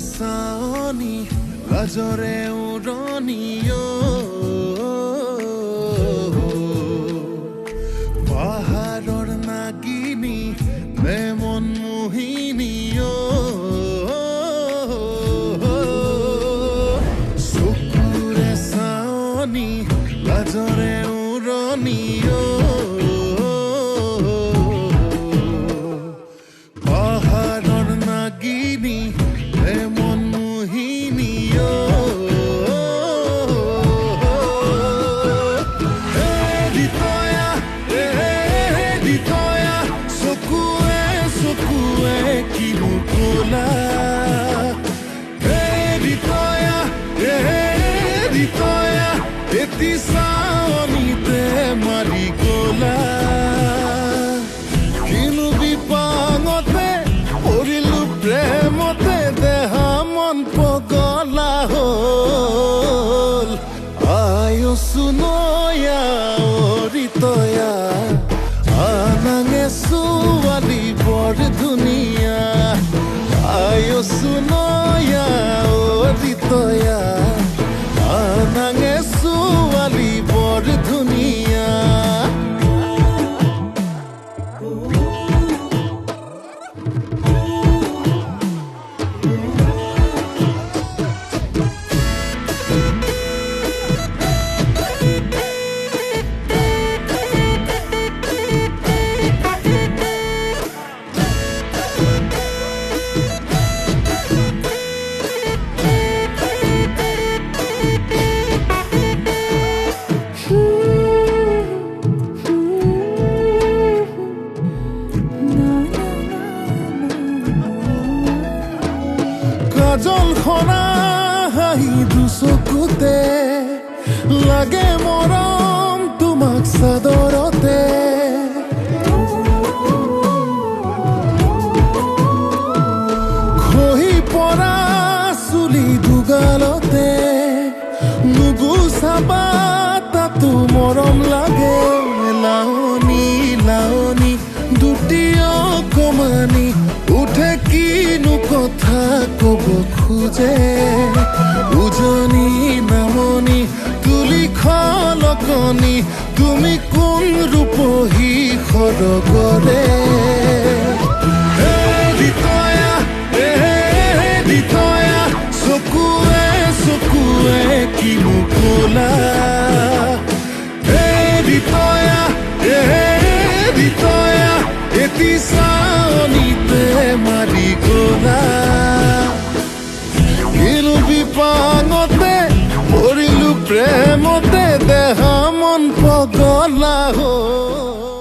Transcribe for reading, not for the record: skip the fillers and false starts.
চাৱনি লাজৰে উৰণিও পাহাৰৰ নাগিনী নে মন মোহিনীও চকুৰে চাৱনি লাজৰে উৰণিও পাহাৰৰ নাগিনী নে মন মোহিনীও এটি চাৱনিতে মাৰি গলা কিনো বিপাঙতে পৰিলো প্ৰেমতে দেহা মন পগলা হ'ল আয়সু নয়া অৰিতয়া আনাঙে ছোৱালী বৰ ধুনীয়া আয়সু নয়া অৰিতয়া আনাঙে ছোৱালী বৰ ধুনীয়া কাজল খনা হাঁহি দুচকুতে লাগে মৰম তোমাক চাদৰতে খহি পৰা চুলি দুগালতে নুগুচাবা তাতো মৰম লাগে লাৱনী লাৱনী দুটি অকমানি উঠে কিনো কথা কব খোজে উজনি নামনি তুলি খলকনি তুমি কোন ৰূপহী সৰগৰে চকুৱে চকুৱে কিনো কলা এটি চাৱনিতে মাৰি গলা কিনো বিপাঙতে পৰিলো প্ৰেমতে দেহা মন পগলা হ'ল